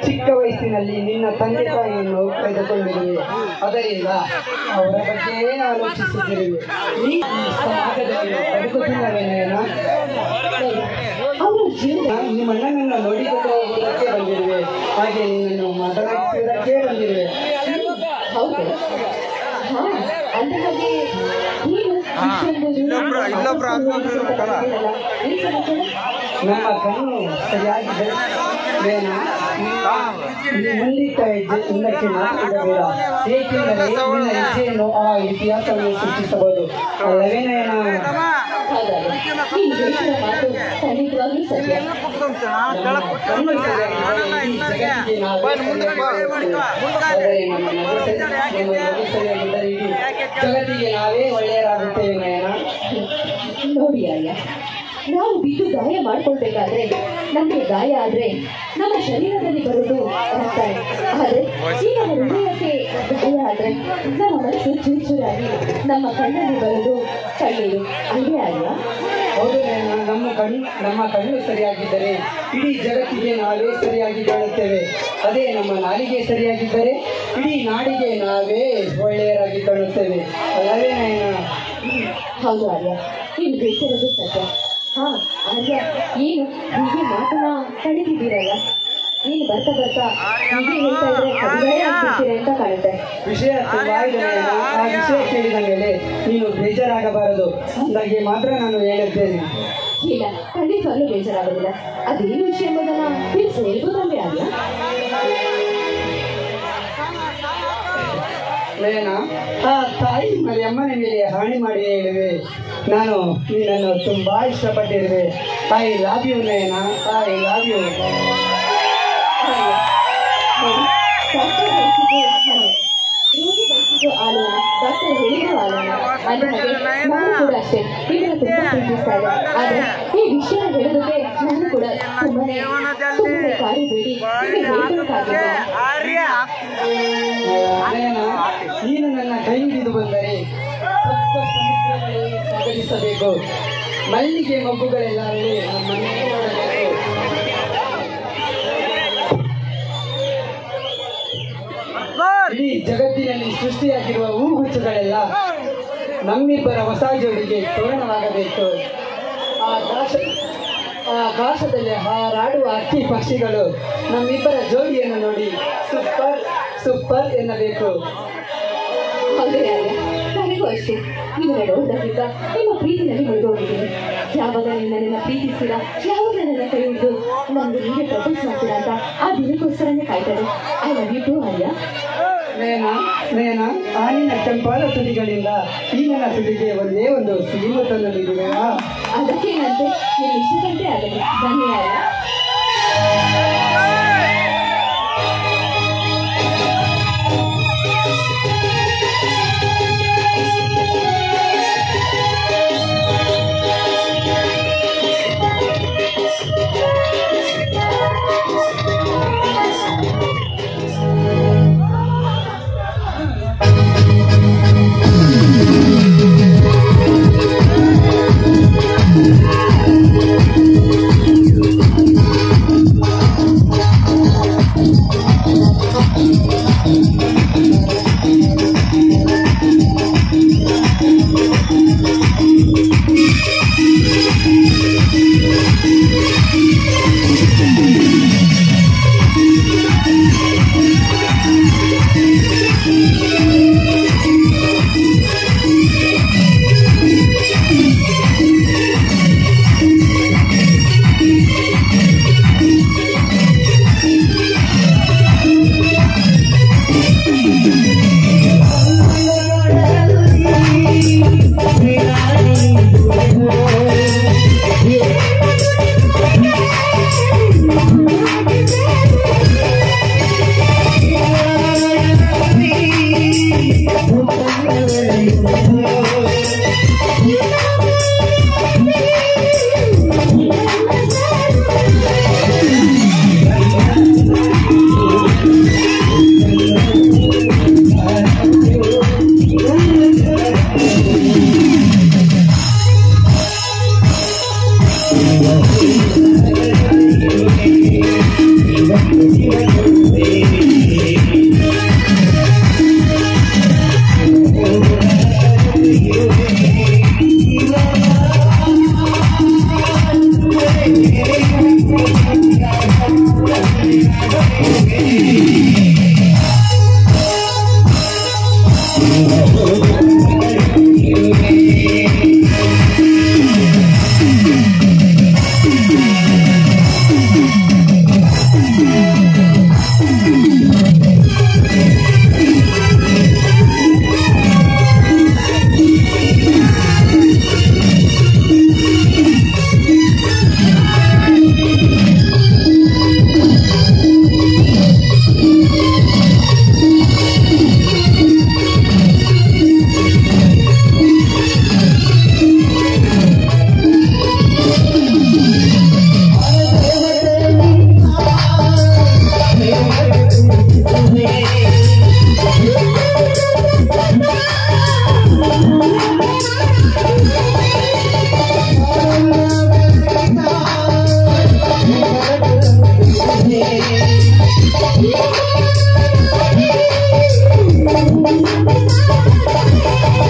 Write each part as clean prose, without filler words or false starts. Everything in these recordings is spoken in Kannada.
ಚಿಕ್ಕ ವಯಸ್ಸಿನಲ್ಲಿ ನಿನ್ನ ತಂದೆ ತಾಯಿಯನ್ನು ಕಳೆದುಕೊಂಡಿರುವೆ. ಅದರಿಂದ ಅವರ ಬಗ್ಗೆ ಆಲೋಚಿಸುತ್ತಿರುವೆ. ನೀ ಈ ಸಮಾಜದಲ್ಲಿ ಬದುಕುತ್ತಿಲ್ಲವೇನೇನ? ನಿಮ್ಮ ಅಣ್ಣನನ್ನು ನೋಡಿಕೊಂಡು ಹೋಗುವುದಕ್ಕೆ ಬಂದಿರುವೆ, ಹಾಗೆ ನಿನ್ನನ್ನು ಮಾತನಾಡಿಸುವುದಕ್ಕೆ ಬಂದಿರುವೆ. ನಮ್ಮ ಕಣ್ಣು ಸರಿಯಾಗಿದೆ ಮುಂದಿಟ್ಟ ಹಿಂದಕ್ಕೆ ಮಾತನಾಡಬೇಡ, ಏಕೆಂದರೆ ನಿನ್ನ ಹೆಜ್ಜೆಯನ್ನು ಆ ಇತಿಹಾಸವನ್ನು ಸೂಚಿಸಬಹುದು. ಅಲ್ಲವೇನೇನ? ಜಗತ್ತಿಗೆ ನಾವೇ ಒಳ್ಳೆಯರಾಗುತ್ತೇವೆ ನಯನ. ನೋಡಿ ಅಯ್ಯ, ನಾವು ಬಿದ್ದು ಗಾಯ ಮಾಡ್ಕೊಳ್ಬೇಕಾದ್ರೆ ನಮಗೆ ಗಾಯ ಆದ್ರೆ ನಮ್ಮ ಶರೀರದಲ್ಲಿ ಬರುವುದು ರಕ್ತನೇ. ಆದ್ರೆ ಈ ನಮ್ಮ ಹೃದಯಕ್ಕೆ ಗಾಯ ಆದ್ರೆ ನಮ್ಮ ಮನಸ್ಸು ಚೂಚೂರಾಗಿ ನಮ್ಮ ಕಣ್ಣಲ್ಲಿ ಬರುವುದು ಕಣ್ಣೀರು. ಅಲ್ವೇ ಅಲ್ವಾ? ಹೌದು, ನಮ್ಮ ಕಣ್ಣು ಸರಿಯಾಗಿದ್ದರೆ ಇಡೀ ಜಗತ್ತಿಗೆ ನಾವೇ ಸರಿಯಾಗಿ ಕಾಣುತ್ತೇವೆ. ಅದೇ ನಮ್ಮ ನಾಲಿಗೆ ಸರಿಯಾಗಿದ್ದರೆ ಇಡೀ ನಾಡಿಗೆ ನಾವೇ ಒಳ್ಳೆಯರಾಗಿ ಕಾಣುತ್ತೇವೆ. ಅಲ್ಲವೇ ನಯನ? ಹೌದು ಆರ್ಯ, ನೀನು ಬೇಕಿರೋದು ಸತ್ಯ. ಆರ್ಯ, ಏನು ಹೀಗೆ ಮಾತನ್ನ ಕಡಿತಿದ್ದೀರಲ್ಲ? ನೀನು ಬರ್ತಾ ಬರ್ತಾ ಹೀಗೆ ಹೇಳ್ತಾ ಇದ್ರೆ ಕಡಿಮೆ ಆಗ್ತಿರ್ತೀರ ಅಂತ ಕಾಣುತ್ತೆ. ವಿಷಯ ತುಂಬಾ ಇದೆ ನಯನ. ಆ ವಿಷಯ ಕೇಳಿದ ಮೇಲೆ ನೀನು ಬೇಜಾರಾಗಬಾರದು ಅಂದಾಗೆ ಮಾತ್ರ ನಾನು ಹೇಳಿದ್ದೇನೆ. ಇಲ್ಲ, ಖಂಡಿತವಾಗ್ಲೂ ಬೇಜಾರಾಗೋದಿಲ್ಲ. ಅದೇನು ವಿಷಯ ಎಂಬುದನ್ನ ತಿಳಿಸಿ ಹೇಳ್ಬೋದಲ್ವೇ ಆರ್ಯ? ನಯನ, ಆ ತಾಯಿ ಮರಿಯಮ್ಮನ ಮೇಲೆ ಹಾನಿ ಮಾಡಿ ಹೇಳುವೆ, ನಾನು ನಿನ್ನನ್ನು ತುಂಬಾ ಇಷ್ಟಪಟ್ಟಿರುವೆ. I love you Nayana, I love you. Doctor ಹೇಳಿದ್ರು ಆಲೋಣ. ಅಂದ್ರೆ ನಾನು ಕೂಡ ಅಷ್ಟೇ ನಿಮ್ಮನ್ನು ತುಂಬಾ ಪ್ರೀತಿಸ್ತಾ ಇದೆ. ಆದ್ರೆ ಈ ವಿಷಯ ಹೇಳೋದಕ್ಕೆ ನಾನು ಕೂಡ ತುಂಬಾನೇ ಕಾರಿಬೇಡಿ ನಯನ, ನೀನು ನನ್ನ ಕೈ ಹಿಡಿದು ಬಂದರೆ ಸಪ್ತ ಸಮುದ್ರಗಳಲ್ಲಿ ಸಾಗರಿಸಬೇಕು. ಮಲ್ಲಿಗೆ ಮಬ್ಬುಗಳೆಲ್ಲರಲ್ಲಿ ನಮ್ಮನ್ನೇ ನೋಡಬೇಕು. ಇಡೀ ಜಗತ್ತಿನಲ್ಲಿ ಸೃಷ್ಟಿಯಾಗಿರುವ ಹೂಗುಚ್ಚುಗಳೆಲ್ಲ ನಮ್ಮಿಬ್ಬರ ಹೊಸ ಜೋಡಿಗೆ ತೋರಣವಾಗಬೇಕು. ಆಕಾಶದಲ್ಲಿ ಹಾರಾಡುವ ಹಕ್ಕಿ ಪಕ್ಷಿಗಳು ನಮ್ಮಿಬ್ಬರ ಜೋಡಿಯನ್ನು ನೋಡಿ ಸೂಪರ್ ಸೂಪರ್ ಎನ್ನಬೇಕು. ಹೌದೇ ಅಲ್ಲ, ನನಗೂ ಅಷ್ಟೇ. ನಿಮ್ಮನ್ನ ನೋಡಿದಾಗ ನಿಮ್ಮ ಪ್ರೀತಿನಲ್ಲಿ ಮುಳುಗೋಗಿದ್ದೀನಿ. ಯಾವಾಗ ನಿನ್ನ ಪ್ರೀತಿಸ್ತೀರಾ, ಯಾವಾಗ ನನ್ನ ಕೈ ಹಿಡಿದು ನನಗೆ ನೀವೇ ಪ್ರಪೋಸ್ ಮಾಡ್ತೀರಾ ಅಂತ ಆ ದಿನಕ್ಕೋಸ್ಕರನೇ ಕಾಯ್ತಾರೆ. ಐ ಲವ್ ಯು ಟು ಆರ್ಯ. ನಯನ, ಆ ನಿನ್ನ ಕೆಂಪಾದ ತುದಿಗಳಿಂದ ಈ ನನ್ನ ತುದಿಗೆ ಒಂದೇ ಒಂದು ಸಿಹಿಮು ತಂದಿದೆಯಾ? ಅದಕ್ಕೇನಂತೆ ನೀವು ಇಷ್ಟದಂತೆ ಆಗಲಿ. ಧನ್ಯವಾದ.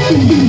Thank you.